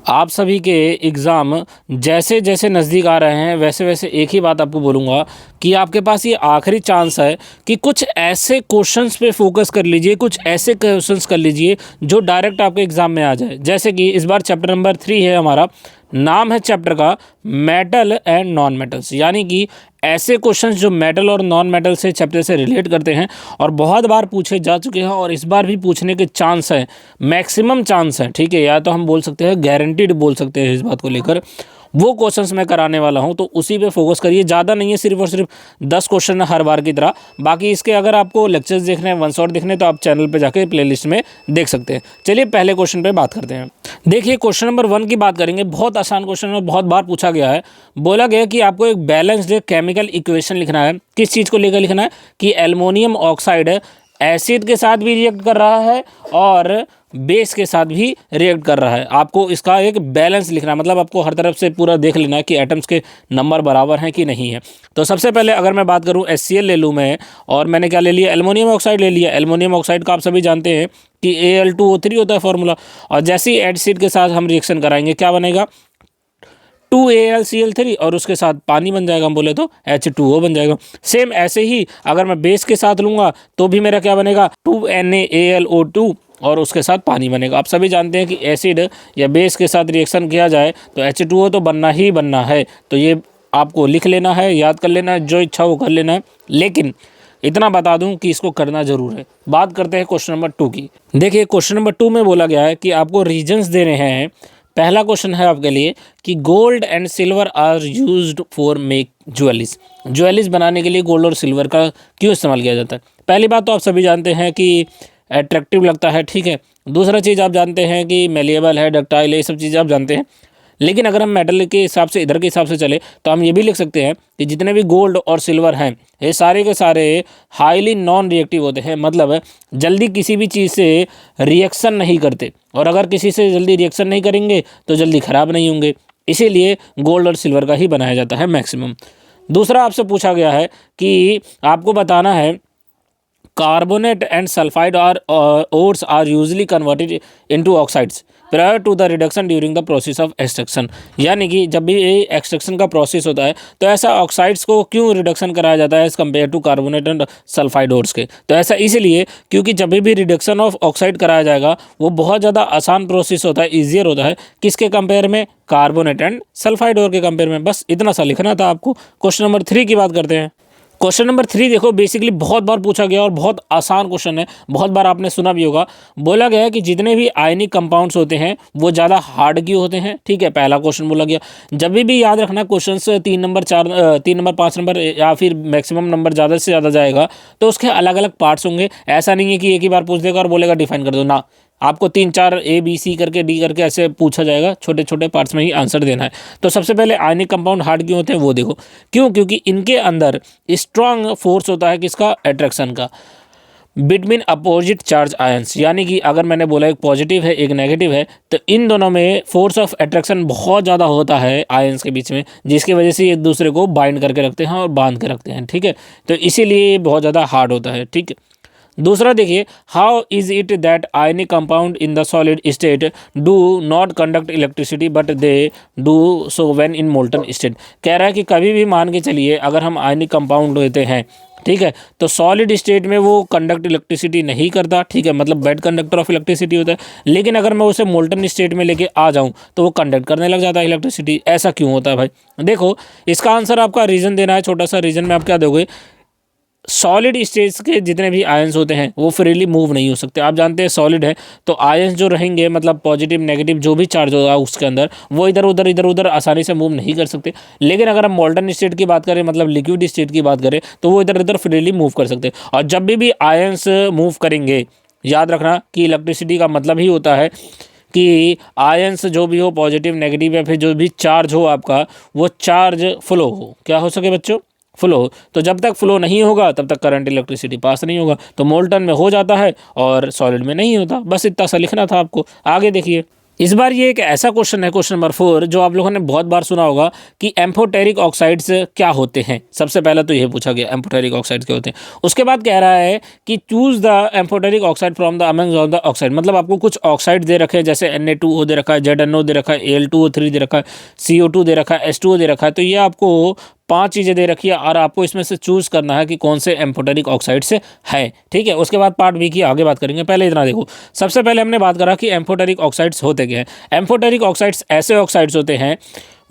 आप सभी के एग्ज़ाम जैसे जैसे नज़दीक आ रहे हैं वैसे वैसे एक ही बात आपको बोलूँगा कि आपके पास ये आखिरी चांस है कि कुछ ऐसे क्वेश्चंस पे फोकस कर लीजिए, कुछ ऐसे क्वेश्चंस कर लीजिए जो डायरेक्ट आपके एग्ज़ाम में आ जाए। जैसे कि इस बार चैप्टर नंबर 3 है हमारा, नाम है चैप्टर का मेटल एंड नॉन मेटल्स, यानी कि ऐसे क्वेश्चंस जो मेटल और नॉन मेटल से चैप्टर से रिलेट करते हैं और बहुत बार पूछे जा चुके हैं और इस बार भी पूछने के चांस हैं, मैक्सिमम चांस हैं। ठीक है, या तो हम बोल सकते हैं गारंटीड बोल सकते हैं इस बात को लेकर। वो क्वेश्चंस मैं कराने वाला हूं, तो उसी पे फोकस करिए। ज़्यादा नहीं है, सिर्फ और सिर्फ 10 क्वेश्चन है हर बार की तरह। बाकी इसके अगर आपको लेक्चर्स देखने हैं, वन शॉट देखने हैं, तो आप चैनल पे जाके प्लेलिस्ट में देख सकते हैं। चलिए पहले क्वेश्चन पे बात करते हैं। देखिए क्वेश्चन नंबर 1 की बात करेंगे। बहुत आसान क्वेश्चन है, बहुत बार पूछा गया है। बोला गया कि आपको एक बैलेंस्ड केमिकल इक्वेशन लिखना है। किस चीज़ को लेकर लिखना है कि एल्युमिनियम ऑक्साइड एसिड के साथ भी रिएक्ट कर रहा है और बेस के साथ भी रिएक्ट कर रहा है। आपको इसका एक बैलेंस लिखना है, मतलब आपको हर तरफ से पूरा देख लेना है कि एटम्स के नंबर बराबर हैं कि नहीं है। तो सबसे पहले अगर मैं बात करूं HCl ले लूं मैं, और मैंने क्या ले लिया, एल्युमिनियम ऑक्साइड ले लिया। एल्युमिनियम ऑक्साइड का आप सभी जानते हैं कि Al2O3 होता है फॉर्मूला, और जैसे ही एसिड के साथ हम रिएक्शन कराएंगे क्या बनेगा, 2AlCl3 और उसके साथ पानी बन जाएगा, हम बोले तो H2O बन जाएगा। सेम ऐसे ही अगर मैं बेस के साथ लूँगा तो भी मेरा क्या बनेगा, 2NaAlO2 और उसके साथ पानी बनेगा। आप सभी जानते हैं कि एसिड या बेस के साथ रिएक्शन किया जाए तो H2O तो बनना ही बनना है। तो ये आपको लिख लेना है, याद कर लेना है, जो इच्छा वो कर लेना है। लेकिन इतना बता दूं कि इसको करना जरूर है। बात करते हैं क्वेश्चन नंबर 2 की। देखिए क्वेश्चन नंबर 2 में बोला गया है कि आपको रीजन्स दे रहे हैं। पहला क्वेश्चन है आपके लिए कि gold and silver are used for make jewelleries. Jewelleries बनाने के लिए गोल्ड और सिल्वर का क्यों इस्तेमाल किया जाता है। पहली बात तो आप सभी जानते हैं कि अट्रैक्टिव लगता है, ठीक है। दूसरा चीज़ आप जानते हैं कि मेलिएबल है, डक्टाइल है, ये सब चीज़ें आप जानते हैं। लेकिन अगर हम मेटल के हिसाब से, इधर के हिसाब से चले, तो हम ये भी लिख सकते हैं कि जितने भी गोल्ड और सिल्वर हैं ये सारे के सारे हाईली नॉन रिएक्टिव होते हैं, मतलब जल्दी किसी भी चीज़ से रिएक्शन नहीं करते, और अगर किसी से जल्दी रिएक्शन नहीं करेंगे तो जल्दी ख़राब नहीं होंगे। इसीलिए गोल्ड और सिल्वर का ही बनाया जाता है मैक्सिमम। दूसरा आपसे पूछा गया है कि आपको बताना है carbonate and sulphide ores are usually converted into oxides prior to the reduction during the process of extraction. यानी कि जब भी ये एक्सट्रैक्शन का प्रोसेस होता है तो ऐसा ऑक्साइड्स को क्यों रिडक्शन कराया जाता है as compare to carbonate and sulphide ores के। तो ऐसा इसलिए क्योंकि जब भी रिडक्शन ऑफ ऑक्साइड कराया जाएगा वो बहुत ज़्यादा आसान प्रोसेस होता है, ईजियर होता है। किसके कंपेयर में, कार्बोनेट एंड सल्फाइड ओर के कंपेयर में। बस इतना सा लिखना था आपको। क्वेश्चन नंबर 3 की बात करते हैं। क्वेश्चन नंबर 3 देखो, बेसिकली बहुत बार पूछा गया और बहुत आसान क्वेश्चन है, बहुत बार आपने सुना भी होगा। बोला गया है कि जितने भी आयनिक कंपाउंड्स होते हैं वो ज़्यादा हार्ड क्यों होते हैं। ठीक है, पहला क्वेश्चन बोला गया। जब भी याद रखना क्वेश्चन 3 नंबर 4 3 नंबर 5 नंबर या फिर मैक्सिमम नंबर ज़्यादा से ज़्यादा जाएगा तो उसके अलग अलग पार्ट्स होंगे। ऐसा नहीं है कि एक ही बार पूछ देगा और बोलेगा डिफाइन कर दो ना, आपको 3 4 ABC करके D करके ऐसे पूछा जाएगा, छोटे छोटे पार्ट्स में ही आंसर देना है। तो सबसे पहले आयनिक कंपाउंड हार्ड क्यों होते हैं वो देखो। क्यों, क्योंकि इनके अंदर स्ट्रॉन्ग फोर्स होता है किसका, अट्रैक्शन का, बिटवीन अपोजिट चार्ज आयंस। यानी कि अगर मैंने बोला एक पॉजिटिव है एक नेगेटिव है तो इन दोनों में फोर्स ऑफ अट्रैक्शन बहुत ज़्यादा होता है आयंस के बीच में, जिसकी वजह से एक दूसरे को बाइंड करके रखते हैं और बांध के रखते हैं। ठीक है, तो इसीलिए ये बहुत ज़्यादा हार्ड होता है। ठीक है, दूसरा देखिए, how is it that ionic compound in the solid state do not conduct electricity but they do so when in molten state. कह रहा है कि कभी भी मान के चलिए अगर हम आयनिक कंपाउंड होते हैं, ठीक है, तो सॉलिड स्टेट में वो कंडक्ट इलेक्ट्रिसिटी नहीं करता। ठीक है, मतलब बैड कंडक्टर ऑफ इलेक्ट्रिसिटी होता है। लेकिन अगर मैं उसे मोल्टन स्टेट में लेके आ जाऊं तो वो कंडक्ट करने लग जाता है इलेक्ट्रिसिटी। ऐसा क्यों होता है भाई, देखो इसका आंसर आपका रीजन देना है। छोटा सा रीजन में आप क्या दोगे, सॉलिड स्टेट्स के जितने भी आयंस होते हैं वो फ्रीली मूव नहीं हो सकते। आप जानते हैं सॉलिड है तो आयंस जो रहेंगे, मतलब पॉजिटिव नेगेटिव जो भी चार्ज होगा उसके अंदर, वो इधर उधर आसानी से मूव नहीं कर सकते। लेकिन अगर हम मोल्टन स्टेट की बात करें, मतलब लिक्विड स्टेट की बात करें, तो वो इधर उधर फ्रीली मूव कर सकते हैं। और जब भी आयंस मूव करेंगे, याद रखना कि इलेक्ट्रिसिटी का मतलब ही होता है कि आयंस जो भी हो, पॉजिटिव नेगेटिव या फिर जो भी चार्ज हो आपका, वो चार्ज फ्लो हो, क्या हो सके बच्चों, फ्लो। तो जब तक फ्लो नहीं होगा तब तक करंट इलेक्ट्रिसिटी पास नहीं होगा। तो मोल्टन में हो जाता है और सॉलिड में नहीं होता। बस इतना सा लिखना था आपको। आगे देखिए, इस बार ये एक ऐसा क्वेश्चन है, क्वेश्चन नंबर 4, जो आप लोगों ने बहुत बार सुना होगा कि एम्फोटेरिक ऑक्साइड्स क्या होते हैं। सबसे पहले तो ये पूछा गया एम्फोटेरिक ऑक्साइड्स क्या होते हैं। उसके बाद कह रहा है कि choose the amphoteric oxide from the among of the oxide, मतलब आपको कुछ ऑक्साइड दे रखे हैं, जैसे Na2O दे रखा है, ZnO दे रखा है, Al2O3 दे रखा है, CO2 दे रखा है, H2O दे रखा है। तो ये आपको 5 चीज़ें दे रखी है और आपको इसमें से चूज करना है कि कौन से एम्फोटेरिक ऑक्साइड से है। ठीक है, उसके बाद पार्ट बी की आगे बात करेंगे। पहले इतना देखो, सबसे पहले हमने बात करा कि एम्फोटेरिक ऑक्साइड्स होते क्या हैं। एम्फोटेरिक ऑक्साइड्स ऐसे ऑक्साइड्स होते हैं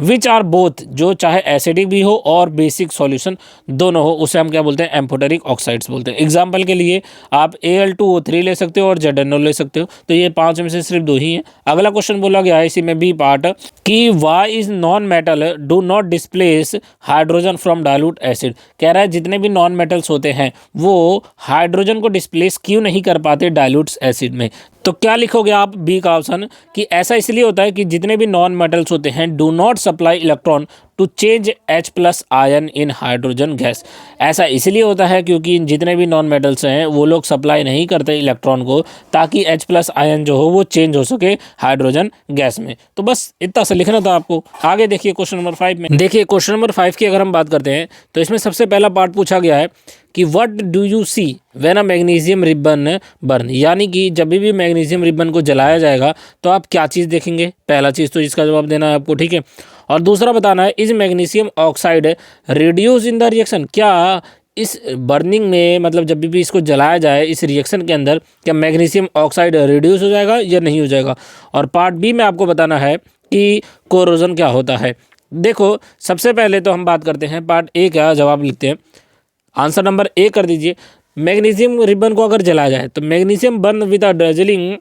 विच आर बोथ, जो चाहे एसिडिक भी हो और बेसिक सॉल्यूशन दोनों हो, उसे हम क्या बोलते हैं, एम्फोटेरिक ऑक्साइड्स बोलते हैं। एग्जांपल के लिए आप Al2O3 ले सकते हो और ZnO ले सकते हो। तो ये 5 में से सिर्फ 2 ही हैं। अगला क्वेश्चन बोला गया है इसी में बी पार्ट कि Y is non metal do not displace hydrogen from dilute acid. कह रहा है जितने भी नॉन मेटल्स होते हैं वो हाइड्रोजन को डिस्प्लेस क्यों नहीं कर पाते डाइल्यूट एसिड में। तो क्या लिखोगे आप, बी का ऑप्शन, कि ऐसा इसलिए होता है कि जितने भी नॉन मेटल्स होते हैं do not supply electron to change H+ ion in hydrogen gas. ऐसा इसलिए होता है क्योंकि जितने भी नॉन मेटल्स हैं वो लोग सप्लाई नहीं करते इलेक्ट्रॉन को, ताकि H+ आयन जो हो वो चेंज हो सके हाइड्रोजन गैस में। तो बस इतना सा लिखना था आपको। आगे देखिए क्वेश्चन नंबर 5 में। देखिए क्वेश्चन नंबर 5 की अगर हम बात करते हैं तो इसमें सबसे पहला पार्ट पूछा गया है कि what do you see when a magnesium ribbon burn, यानी कि जब भी मैग्नीशियम रिबन को जलाया जाएगा तो आप क्या चीज़ देखेंगे। पहला चीज़ तो इसका जवाब देना है आपको, ठीक है। और दूसरा बताना है is magnesium oxide reduce in the reaction, क्या इस बर्निंग में, मतलब जब भी इसको जलाया जाए इस रिएक्शन के अंदर, क्या मैग्नीशियम ऑक्साइड रिड्यूस हो जाएगा या नहीं हो जाएगा। और पार्ट बी में आपको बताना है कि कोरोजन क्या होता है। देखो सबसे पहले तो हम बात करते हैं पार्ट ए का जवाब लिखते हैं। आंसर नंबर ए कर दीजिए। मैग्नीशियम रिबन को अगर जलाया जाए तो magnesium burn with a dazzling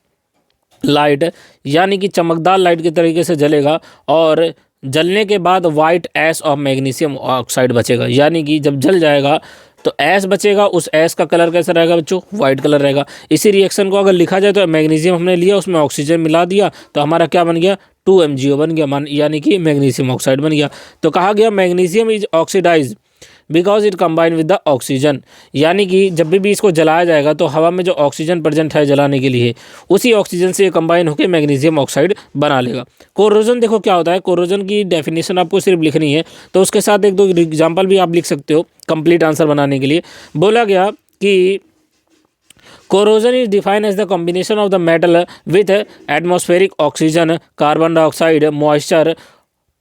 light, यानी कि चमकदार लाइट के तरीके से जलेगा और जलने के बाद white ash of magnesium oxide बचेगा। यानी कि जब जल जाएगा तो ऐश बचेगा, उस ऐश का कलर कैसा रहेगा बच्चों, वाइट कलर रहेगा। इसी रिएक्शन को अगर लिखा जाए तो मैग्नीशियम हमने लिया, उसमें ऑक्सीजन मिला दिया तो हमारा क्या बन गया, 2MgO बन गया, यानी कि मैग्नीशियम ऑक्साइड बन गया। तो कहा गया magnesium is oxidise because it combine with the oxygen, यानी कि जब भी इसको जलाया जाएगा तो हवा में जो ऑक्सीजन प्रेजेंट है जलाने के लिए, उसी ऑक्सीजन से कंबाइन होकर मैग्नीशियम ऑक्साइड बना लेगा। कोरोजन देखो क्या होता है, कोरोजन की डेफिनेशन आपको सिर्फ लिखनी है, तो उसके साथ एक दो एग्जाम्पल भी आप लिख सकते हो कंप्लीट आंसर बनाने के लिए। बोला गया कि corrosion is defined as the combination of the metal with atmospheric oxygen, carbon dioxide, moisture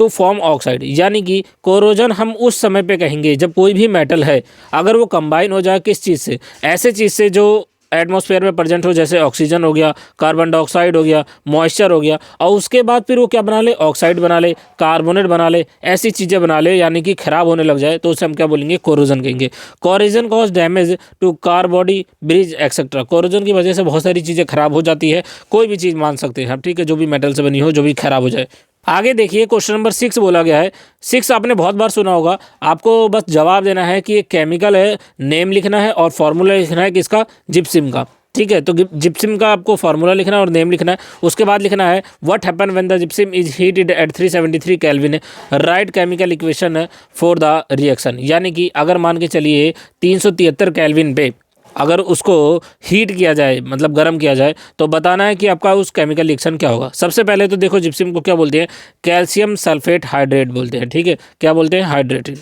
to form oxide, यानी कि कोरोजन हम उस समय पे कहेंगे जब कोई भी मेटल है अगर वो कंबाइन हो जाए किस चीज़ से, ऐसे चीज़ से जो एटमॉस्फेयर में प्रेजेंट हो, जैसे ऑक्सीजन हो गया, कार्बन डाइऑक्साइड हो गया, मॉइस्चर हो गया, और उसके बाद फिर वो क्या बना ले, ऑक्साइड बना ले, कार्बोनेट बना ले, ऐसी चीज़ें बना ले, यानी कि खराब होने लग जाए, तो उसे हम क्या बोलेंगे, कोरोजन कहेंगे। Corrosion cause damage to car body, bridge etcetera. Corrosion की वजह से बहुत सारी चीज़ें खराब हो जाती है, कोई भी चीज़ मान सकते हैं आप, ठीक है, जो भी मेटल से बनी हो, जो भी खराब हो जाए। आगे देखिए क्वेश्चन नंबर 6 बोला गया है। 6 आपने बहुत बार सुना होगा, आपको बस जवाब देना है कि एक केमिकल है, नेम लिखना है और फॉर्मूला लिखना है किसका, जिप्सिम का, ठीक है। तो जिप्सिम का आपको फार्मूला लिखना है और नेम लिखना है। उसके बाद लिखना है what happen when the gypsum is heated at 373 kelvin, write chemical equation for the reaction, यानी कि अगर मान के चलिए 373 केल्विन पे अगर उसको हीट किया जाए, मतलब गर्म किया जाए, तो बताना है कि आपका उस केमिकल रिएक्शन क्या होगा। सबसे पहले तो देखो जिप्सिम को क्या बोलते हैं, कैल्शियम सल्फेट हाइड्रेट बोलते हैं, ठीक है, क्या बोलते हैं, हाइड्रेटेड।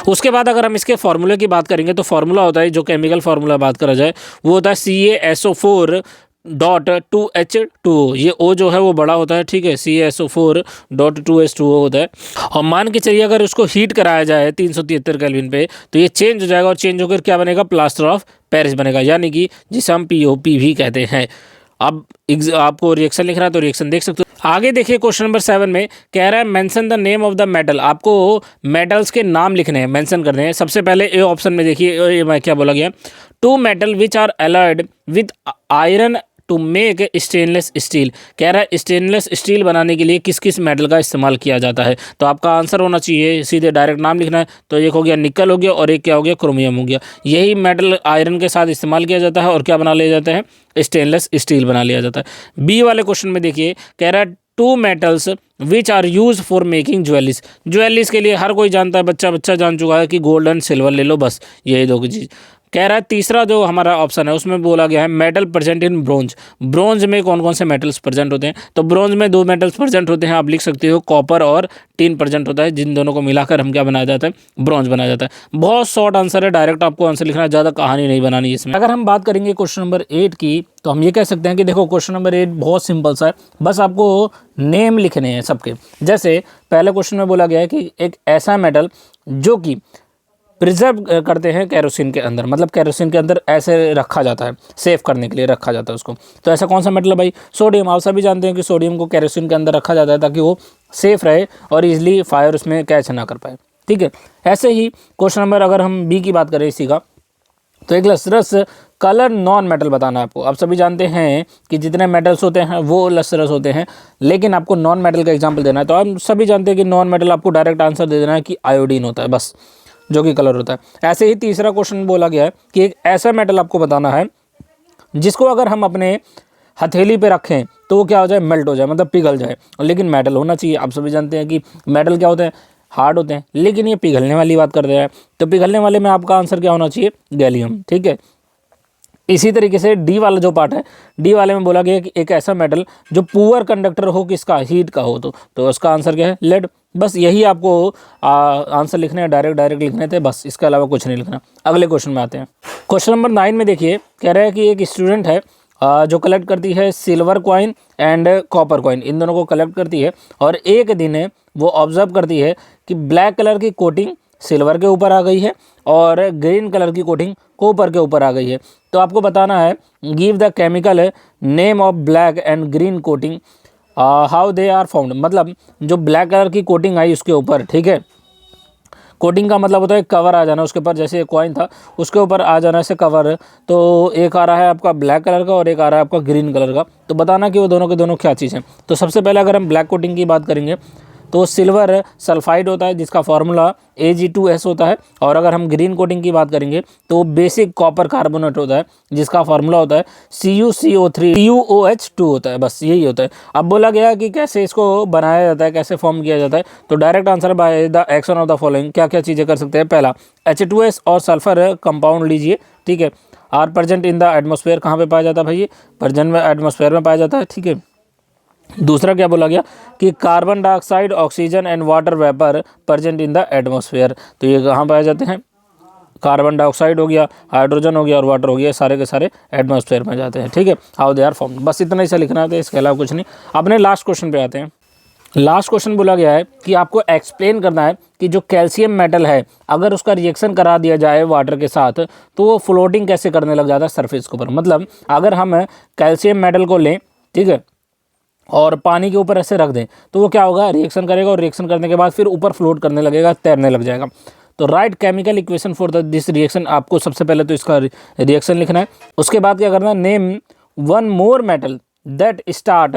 उसके बाद अगर हम इसके फार्मूले की बात करेंगे तो फार्मूला होता है, जो केमिकल फार्मूला बात करा जाए वो होता है CaSO4.2H2O। ये O जो है वो बड़ा होता है, ठीक है, CaSO4.2H2O होता है। और मान के चलिए अगर उसको हीट कराया जाए 373 केल्विन पे तो ये चेंज हो जाएगा और चेंज होकर क्या बनेगा, प्लास्टर ऑफ पेरिस बनेगा, यानी कि जिसे हम POP भी कहते हैं। अब आपको रिएक्शन लिखना है तो रिएक्शन देख सकते हो। आगे देखिए क्वेश्चन नंबर 7 में कह रहा है mention the name of the metal, आपको मेटल्स के नाम लिखने हैं, मेंशन करने हैं। सबसे पहले ए ऑप्शन में देखिए मैं क्या बोला गया, 2 metal which are alloyed with iron to make stainless steel. कह रहा है स्टेनलेस स्टील बनाने के लिए किस किस मेटल का इस्तेमाल किया जाता है। तो आपका आंसर होना चाहिए, सीधे डायरेक्ट नाम लिखना है। तो एक हो गया निकल हो गया और एक क्या हो गया, क्रोमियम हो गया। यही मेटल आयरन के साथ इस्तेमाल किया जाता है और क्या बना लिया जाता है, स्टेनलेस स्टील बना लिया जाता है। बी वाले क्वेश्चन में देखिए कह रहा है 2 metals which are use for making jewelleries. Jewelleries के लिए हर कोई जानता है, बच्चा जान चुका है कि गोल्ड एंड सिल्वर ले लो, बस यही दो चीज़। कह रहा है तीसरा जो हमारा ऑप्शन है उसमें बोला गया है metal present in bronze. Bronze में कौन कौन से मेटल्स प्रेजेंट होते हैं? तो ब्रोंज में 2 मेटल्स प्रेजेंट होते हैं, आप लिख सकते हो कॉपर और टिन प्रेजेंट होता है, जिन दोनों को मिलाकर हम क्या बनाया जाता है? ब्रोंज बनाया जाता है। बहुत शॉर्ट आंसर है, डायरेक्ट आपको आंसर लिखना है, ज़्यादा कहानी नहीं बनानी इसमें। अगर हम बात करेंगे क्वेश्चन नंबर 8 की, तो हम ये कह सकते हैं कि देखो क्वेश्चन नंबर 8 बहुत सिंपल सा है, बस आपको नेम लिखने हैं सबके। जैसे पहले क्वेश्चन में बोला गया है कि एक ऐसा मेटल जो कि प्रिजर्व करते हैं केरोसिन के अंदर, मतलब केरोसिन के अंदर ऐसे रखा जाता है, सेव करने के लिए रखा जाता है उसको। तो ऐसा कौन सा मेटल है भाई? सोडियम। आप सभी जानते हैं कि सोडियम को केरोसिन के अंदर रखा जाता है ताकि वो सेफ रहे और इजीली फायर उसमें कैच ना कर पाए, ठीक है। ऐसे ही क्वेश्चन नंबर अगर हम बी की बात करें इसी का, तो एक लसरस कलर नॉन मेटल बताना है आपको। आप सभी जानते हैं कि जितने मेटल्स होते हैं वो लसरस होते हैं, लेकिन आपको नॉन मेटल का एग्जांपल देना है। तो आप सभी जानते हैं कि नॉन मेटल आपको डायरेक्ट आंसर दे देना है कि आयोडीन होता है, बस, जो कि कलर होता है। ऐसे ही तीसरा क्वेश्चन बोला गया है कि एक ऐसा मेटल आपको बताना है जिसको अगर हम अपने हथेली पे रखें तो वो क्या हो जाए? मेल्ट हो जाए, मतलब पिघल जाए, लेकिन मेटल होना चाहिए। आप सभी जानते हैं कि मेटल क्या होते हैं? हार्ड होते हैं, लेकिन ये पिघलने वाली बात करते हैं। तो पिघलने वाले में आपका आंसर क्या होना चाहिए? गैलियम, ठीक है। इसी तरीके से डी वाला जो पार्ट है, डी वाले में बोला गया कि एक ऐसा मेटल जो पुअर कंडक्टर हो, किसका? हीट का हो, तो उसका आंसर क्या है? लेड। बस यही आपको आंसर लिखने हैं, डायरेक्ट लिखने थे, बस, इसके अलावा कुछ नहीं लिखना। अगले क्वेश्चन में आते हैं। क्वेश्चन नंबर 9 में देखिए, कह रहा है कि एक स्टूडेंट है जो कलेक्ट करती है silver coin and copper coin, इन दोनों को कलेक्ट करती है, और एक दिन है वो ऑब्जर्व करती है कि ब्लैक कलर की कोटिंग सिल्वर के ऊपर आ गई है और ग्रीन कलर की कोटिंग कॉपर के ऊपर आ गई है। तो आपको बताना है, give the chemical name of black and green coating, how they are found. मतलब जो ब्लैक कलर की कोटिंग आई उसके ऊपर, ठीक है, कोटिंग का मतलब होता है कवर आ जाना उसके ऊपर, जैसे कॉइन था उसके ऊपर आ जाना से कवर। तो एक आ रहा है आपका ब्लैक कलर का और एक आ रहा है आपका ग्रीन कलर का। तो बताना कि वो दोनों के दोनों क्या चीज़ हैं। तो सबसे पहले अगर हम ब्लैक कोटिंग की बात करेंगे तो सिल्वर सल्फाइड होता है जिसका फार्मूला Ag2S होता है, और अगर हम ग्रीन कोटिंग की बात करेंगे तो बेसिक कॉपर कार्बोनेट होता है जिसका फार्मूला होता है CuCO3 CuOH2 होता है, बस यही होता है। अब बोला गया कि कैसे इसको बनाया जाता है, कैसे फॉर्म किया जाता है, तो direct answer by the action of the following, क्या क्या चीज़ें कर सकते हैं। पहला, H2S और सल्फर कंपाउंड लीजिए, ठीक है, are present in the atmosphere. कहाँ पे पाया जाता है भाई? ये प्रेजेंट में एटमॉस्फेयर में पाया जाता है, ठीक है। दूसरा क्या बोला गया कि carbon dioxide, oxygen and water vapour present in the atmosphere. तो ये कहाँ पाए जाते हैं? कार्बन डाइऑक्साइड हो गया, हाइड्रोजन हो गया और वाटर हो गया, सारे के सारे एटमॉस्फेयर में जाते हैं, ठीक है। हाउ दे आर फॉर्म्ड, बस इतना ही सा लिखना है, इसके अलावा कुछ नहीं। अपने लास्ट क्वेश्चन पे आते हैं। लास्ट क्वेश्चन बोला गया है कि आपको एक्सप्लेन करना है कि जो कैल्शियम मेटल है अगर उसका रिएक्शन करा दिया जाए वाटर के साथ तो वो फ्लोटिंग कैसे करने लग जाता है सरफेस के ऊपर। मतलब अगर हम कैल्शियम मेटल को लें, ठीक है, और पानी के ऊपर ऐसे रख दें तो वो क्या होगा? रिएक्शन करेगा, और रिएक्शन करने के बाद फिर ऊपर फ्लोट करने लगेगा, तैरने लग जाएगा। तो right chemical equation for this reaction, आपको सबसे पहले तो इसका रिएक्शन लिखना है। उसके बाद क्या करना है? Name one more metal that start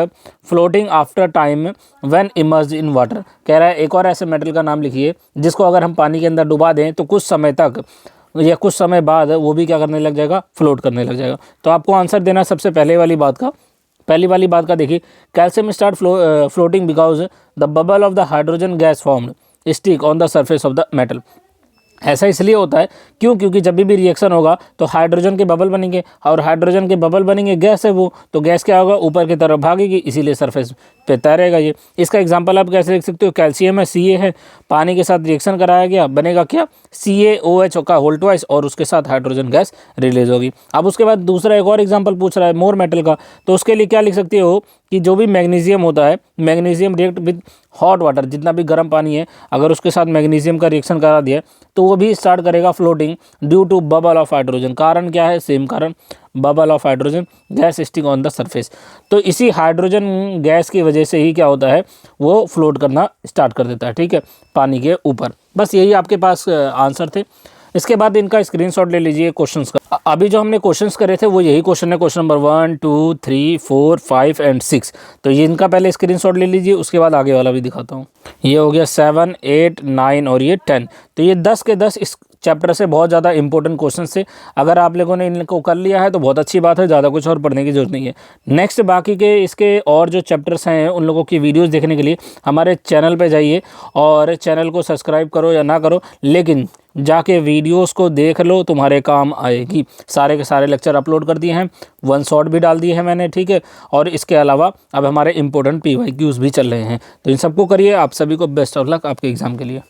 floating after time when emerged in water. कह रहा है एक और ऐसे मेटल का नाम लिखिए जिसको अगर हम पानी के अंदर डुबा दें तो कुछ समय तक या कुछ समय बाद वो भी क्या करने लग जाएगा? फ्लोट करने लग जाएगा। तो आपको आंसर देना सबसे पहले वाली बात का, पहली वाली बात का देखिए, calcium start floating because the bubble of the hydrogen gas formed stick on the surface of the metal. ऐसा इसलिए होता है क्योंकि जब भी रिएक्शन होगा तो हाइड्रोजन के बबल बनेंगे, और हाइड्रोजन के बबल बनेंगे, गैस है वो, तो गैस क्या होगा? ऊपर की तरफ भागेगी, इसीलिए सरफेस पे तैरेगा ये। इसका एग्जांपल आप कैसे लिख सकते हो? कैल्शियम है, Ca है, पानी के साथ रिएक्शन कराया गया, बनेगा क्या? CaOH का होल ट्वाइस, और उसके साथ हाइड्रोजन गैस रिलीज होगी। अब उसके बाद दूसरा एक और एग्जाम्पल पूछ रहा है मोर मेटल का, तो उसके लिए क्या लिख सकते हो कि जो भी मैग्नीशियम होता है, magnesium react with hot water, जितना भी गर्म पानी है अगर उसके साथ मैग्नीशियम का रिएक्शन करा दिया तो वो भी स्टार्ट करेगा floating due to bubble of hydrogen. कारण क्या है? सेम कारण, bubble of hydrogen gas stick on the surface. तो इसी हाइड्रोजन गैस की वजह से ही क्या होता है? वो फ्लोट करना स्टार्ट कर देता है, ठीक है, पानी के ऊपर। बस यही आपके पास आंसर थे। इसके बाद इनका स्क्रीनशॉट ले लीजिए क्वेश्चंस का। अभी जो हमने क्वेश्चंस करे थे वो यही क्वेश्चन है, क्वेश्चन नंबर 1, 2, 3, 4, 5 एंड 6। तो ये इनका पहले स्क्रीनशॉट ले लीजिए, उसके बाद आगे वाला भी दिखाता हूँ। ये हो गया 7, 8, 9 और ये 10। तो ये 10 के 10 इस चैप्टर से बहुत ज़्यादा इंपॉर्टेंट क्वेश्चन से। अगर आप लोगों ने इनको कर लिया है तो बहुत अच्छी बात है, ज़्यादा कुछ और पढ़ने की जरूरत नहीं है। नेक्स्ट बाकी के इसके और जो चैप्टर्स हैं उन लोगों की वीडियोस देखने के लिए हमारे चैनल पे जाइए, और चैनल को सब्सक्राइब करो या ना करो, लेकिन जाके वीडियोस को देख लो, तुम्हारे काम आएगी। सारे के सारे लेक्चर अपलोड कर दिए हैं, 1 शॉट भी डाल दिए हैं मैंने, ठीक है। और इसके अलावा अब हमारे इंपॉर्टेंट PYQs भी चल रहे हैं, तो इन सबको करिए। आप सभी को बेस्ट ऑफ लक आपके एग्ज़ाम के लिए।